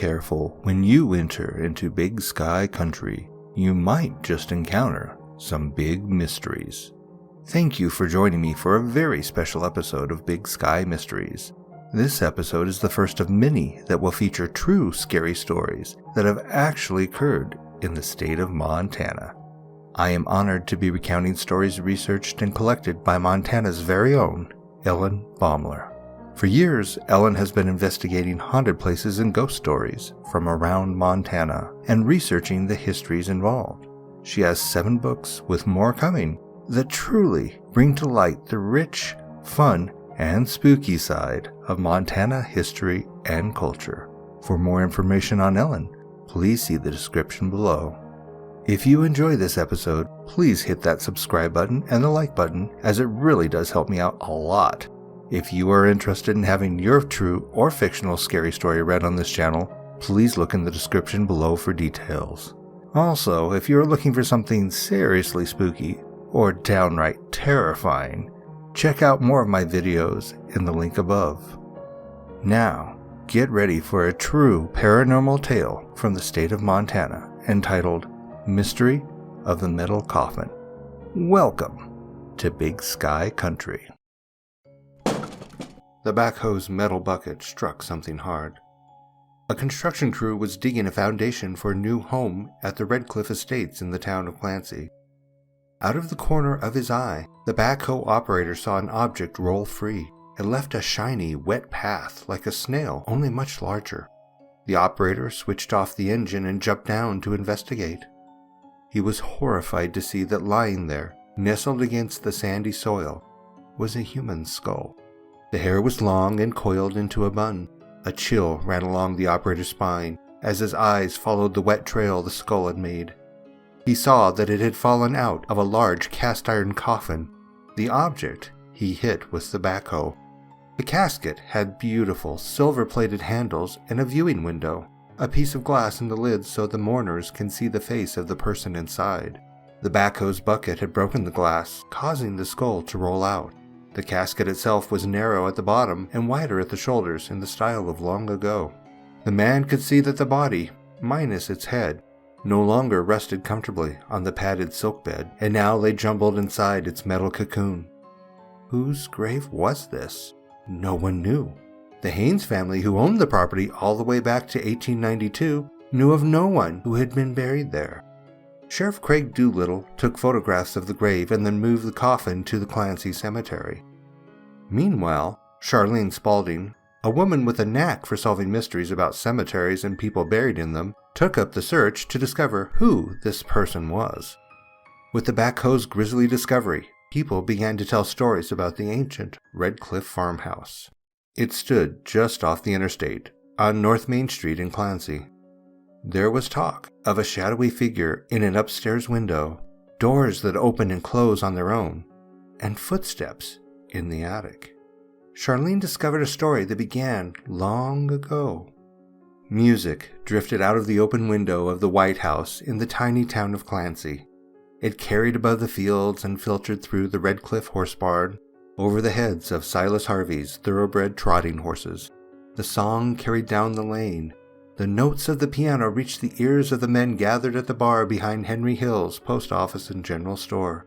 careful when you enter into Big Sky Country. You might just encounter some big mysteries. Thank you for joining me for a very special episode of Big Sky Mysteries. This episode is the first of many that will feature true scary stories that have actually occurred in the state of Montana. I am honored to be recounting stories researched and collected by Montana's very own Ellen Baumler. For years, Ellen has been investigating haunted places and ghost stories from around Montana and researching the histories involved. She has 7 books, with more coming, that truly bring to light the rich, fun, and spooky side of Montana history and culture. For more information on Ellen, please see the description below. If you enjoy this episode, please hit that subscribe button and the like button, as it really does help me out a lot. If you are interested in having your true or fictional scary story read on this channel, please look in the description below for details. Also, if you are looking for something seriously spooky or downright terrifying, check out more of my videos in the link above. Now, get ready for a true paranormal tale from the state of Montana entitled Mystery of the Metal Coffin. Welcome to Big Sky Country. The backhoe's metal bucket struck something hard. A construction crew was digging a foundation for a new home at the Red Cliff Estates in the town of Clancy. Out of the corner of his eye, the backhoe operator saw an object roll free. It left a shiny, wet path like a snail, only much larger. The operator switched off the engine and jumped down to investigate. He was horrified to see that lying there, nestled against the sandy soil, was a human skull. The hair was long and coiled into a bun. A chill ran along the operator's spine as his eyes followed the wet trail the skull had made. He saw that it had fallen out of a large cast-iron coffin. The object he hit with the backhoe. The casket had beautiful silver-plated handles and a viewing window, a piece of glass in the lid so the mourners can see the face of the person inside. The backhoe's bucket had broken the glass, causing the skull to roll out. The casket itself was narrow at the bottom and wider at the shoulders in the style of long ago. The man could see that the body, minus its head, no longer rested comfortably on the padded silk bed, and now lay jumbled inside its metal cocoon. Whose grave was this? No one knew. The Haynes family, who owned the property all the way back to 1892, knew of no one who had been buried there. Sheriff Craig Doolittle took photographs of the grave and then moved the coffin to the Clancy Cemetery. Meanwhile, Charlene Spaulding, a woman with a knack for solving mysteries about cemeteries and people buried in them, took up the search to discover who this person was. With the backhoe's grisly discovery, people began to tell stories about the ancient Red Cliff farmhouse. It stood just off the interstate, on North Main Street in Clancy. There was talk of a shadowy figure in an upstairs window, doors that open and close on their own, and footsteps in the attic. Charlene discovered a story that began long ago. Music drifted out of the open window of the White House in the tiny town of Clancy. It carried above the fields and filtered through the Red Cliff horse barn, over the heads of Silas Harvey's thoroughbred trotting horses. The song carried down the lane. The notes of the piano reached the ears of the men gathered at the bar behind Henry Hill's post office and general store.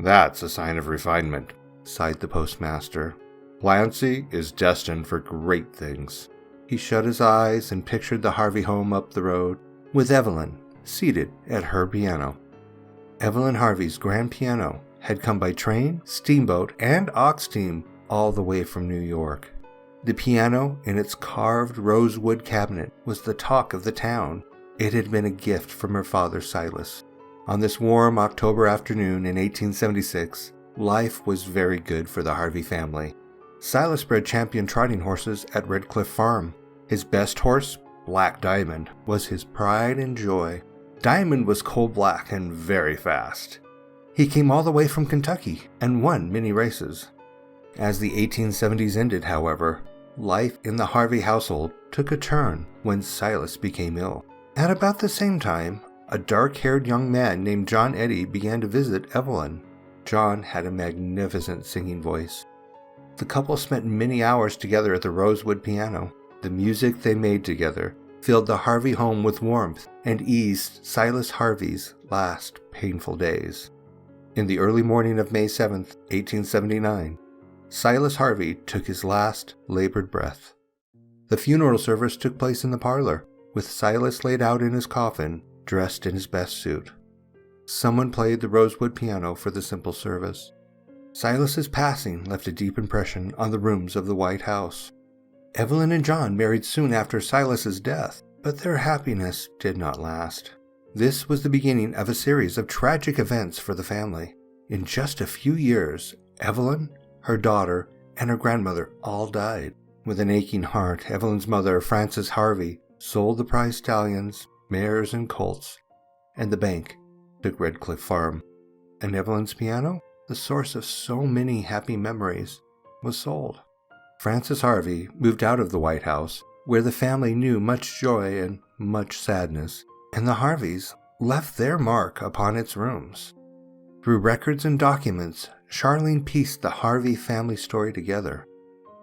"That's a sign of refinement," sighed the postmaster. "Clancy is destined for great things." He shut his eyes and pictured the Harvey home up the road, with Evelyn seated at her piano. Evelyn Harvey's grand piano had come by train, steamboat, and ox team all the way from New York. The piano in its carved rosewood cabinet was the talk of the town. It had been a gift from her father Silas. On this warm October afternoon in 1876, life was very good for the Harvey family. Silas bred champion trotting horses at Red Cliff Farm. His best horse, Black Diamond, was his pride and joy. Diamond was coal-black and very fast. He came all the way from Kentucky and won many races. As the 1870s ended, however, life in the Harvey household took a turn when Silas became ill. At about the same time, a dark-haired young man named John Eddy began to visit Evelyn. John had a magnificent singing voice. The couple spent many hours together at the rosewood piano. The music they made together filled the Harvey home with warmth and eased Silas Harvey's last painful days. In the early morning of May 7, 1879, Silas Harvey took his last labored breath. The funeral service took place in the parlor, with Silas laid out in his coffin, dressed in his best suit. Someone played the rosewood piano for the simple service. Silas's passing left a deep impression on the rooms of the White House. Evelyn and John married soon after Silas's death, but their happiness did not last. This was the beginning of a series of tragic events for the family. In just a few years, Evelyn, her daughter, and her grandmother all died. With an aching heart, Evelyn's mother, Frances Harvey, sold the prize stallions, mares, and colts, and the bank took Redcliffe Farm. And Evelyn's piano, the source of so many happy memories, was sold. Frances Harvey moved out of the White House, where the family knew much joy and much sadness, and the Harveys left their mark upon its rooms. Through records and documents, Charlene pieced the Harvey family story together.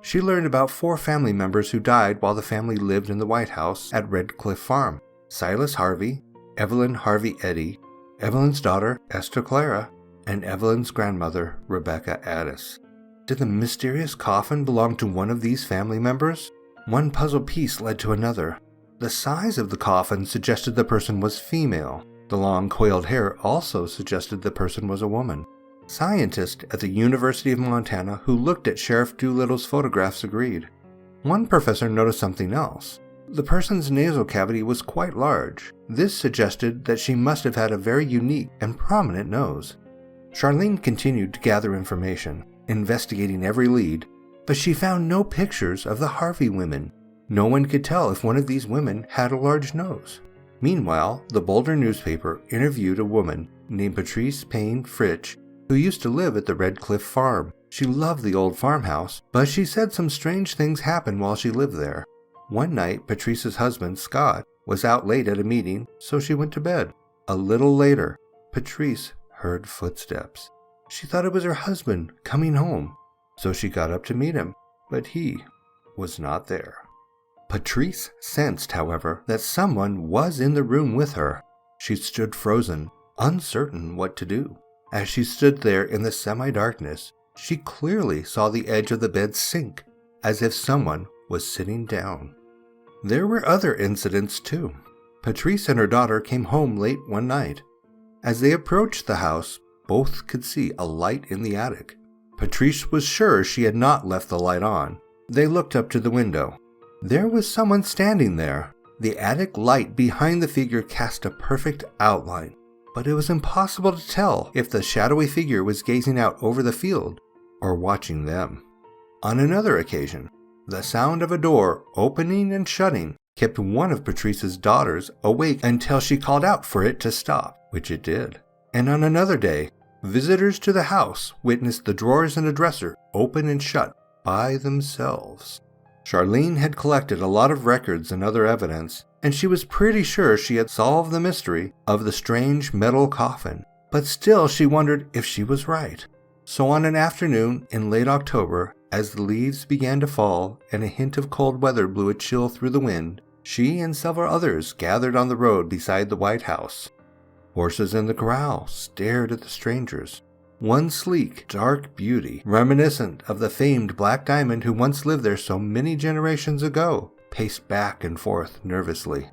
She learned about 4 family members who died while the family lived in the White House at Redcliffe Farm: Silas Harvey, Evelyn Harvey Eddy, Evelyn's daughter Esther Clara, and Evelyn's grandmother Rebecca Addis. Did the mysterious coffin belong to one of these family members? One puzzle piece led to another. The size of the coffin suggested the person was female. The long coiled hair also suggested the person was a woman. Scientists at the University of Montana who looked at Sheriff Doolittle's photographs agreed. One professor noticed something else. The person's nasal cavity was quite large. This suggested that she must have had a very unique and prominent nose. Charlene continued to gather information, investigating every lead, but she found no pictures of the Harvey women. No one could tell if one of these women had a large nose. Meanwhile, the Boulder newspaper interviewed a woman named Patrice Payne Fritsch, who used to live at the Redcliffe Farm. She loved the old farmhouse, but she said some strange things happened while she lived there. One night, Patrice's husband, Scott, was out late at a meeting, so she went to bed. A little later, Patrice heard footsteps. She thought it was her husband coming home, so she got up to meet him, but he was not there. Patrice sensed, however, that someone was in the room with her. She stood frozen, uncertain what to do. As she stood there in the semi-darkness, she clearly saw the edge of the bed sink, as if someone was sitting down. There were other incidents too. Patrice and her daughter came home late one night. As they approached the house, both could see a light in the attic. Patrice was sure she had not left the light on. They looked up to the window. There was someone standing there. The attic light behind the figure cast a perfect outline, but it was impossible to tell if the shadowy figure was gazing out over the field or watching them. On another occasion, the sound of a door opening and shutting kept one of Patrice's daughters awake until she called out for it to stop, which it did. And on another day, visitors to the house witnessed the drawers in a dresser open and shut by themselves. Charlene had collected a lot of records and other evidence, and she was pretty sure she had solved the mystery of the strange metal coffin, but still she wondered if she was right. So on an afternoon in late October, as the leaves began to fall and a hint of cold weather blew a chill through the wind, she and several others gathered on the road beside the White House. Horses in the corral stared at the strangers. One sleek, dark beauty, reminiscent of the famed Black Diamond who once lived there so many generations ago, paced back and forth nervously.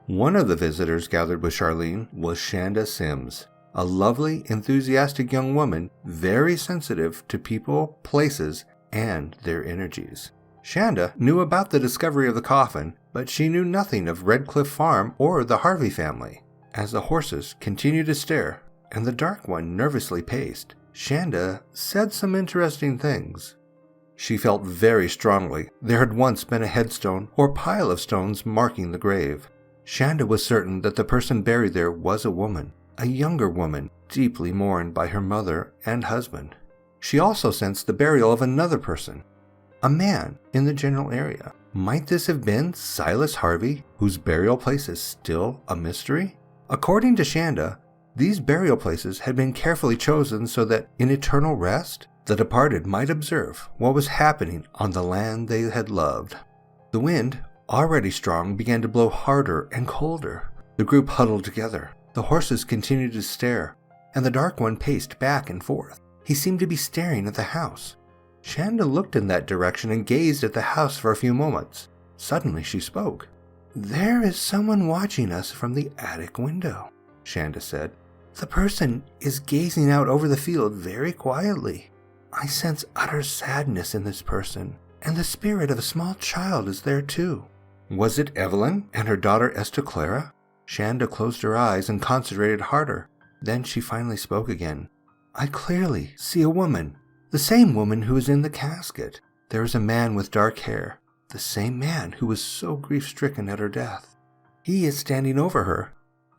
One of the visitors gathered with Charlene was Shanda Sims, a lovely, enthusiastic young woman, very sensitive to people, places, and their energies. Shanda knew about the discovery of the coffin, but she knew nothing of Redcliffe Farm or the Harvey family. As the horses continued to stare, and the dark one nervously paced, Shanda said some interesting things. She felt very strongly there had once been a headstone or pile of stones marking the grave. Shanda was certain that the person buried there was a woman, a younger woman, deeply mourned by her mother and husband. She also sensed the burial of another person, a man in the general area. Might this have been Silas Harvey, whose burial place is still a mystery? According to Shanda, these burial places had been carefully chosen so that, in eternal rest, the departed might observe what was happening on the land they had loved. The wind, already strong, began to blow harder and colder. The group huddled together. The horses continued to stare, and the Dark One paced back and forth. He seemed to be staring at the house. Shanda looked in that direction and gazed at the house for a few moments. Suddenly she spoke. "There is someone watching us from the attic window," Shanda said. "The person is gazing out over the field very quietly. I sense utter sadness in this person, and the spirit of a small child is there too." Was it Evelyn and her daughter Esther Clara? Shanda closed her eyes and concentrated harder. Then she finally spoke again. "I clearly see a woman, the same woman who is in the casket. There is a man with dark hair, the same man who was so grief-stricken at her death. He is standing over her,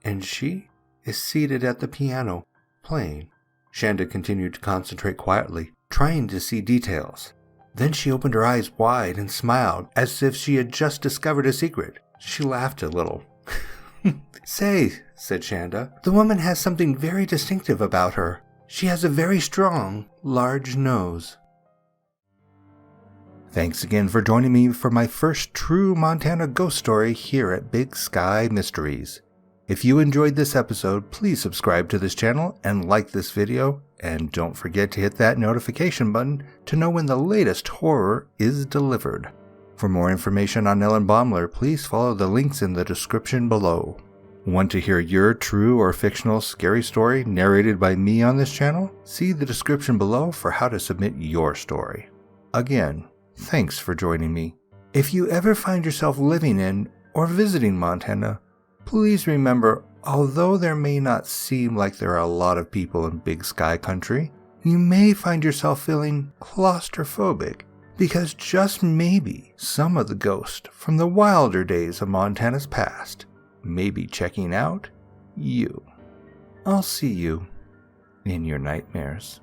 and she is seated at the piano, playing." Shanda continued to concentrate quietly, trying to see details. Then she opened her eyes wide and smiled as if she had just discovered a secret. She laughed a little. "Say," said Shanda, "the woman has something very distinctive about her. She has a very strong, large nose." Thanks again for joining me for my first true Montana ghost story here at Big Sky Mysteries. If you enjoyed this episode, please subscribe to this channel and like this video, and don't forget to hit that notification button to know when the latest horror is delivered. For more information on Ellen Baumler, please follow the links in the description below. Want to hear your true or fictional scary story narrated by me on this channel? See the description below for how to submit your story. Again, thanks for joining me. If you ever find yourself living in or visiting Montana, please remember, although there may not seem like there are a lot of people in Big Sky Country, you may find yourself feeling claustrophobic because just maybe some of the ghosts from the wilder days of Montana's past may be checking out you. I'll see you in your nightmares.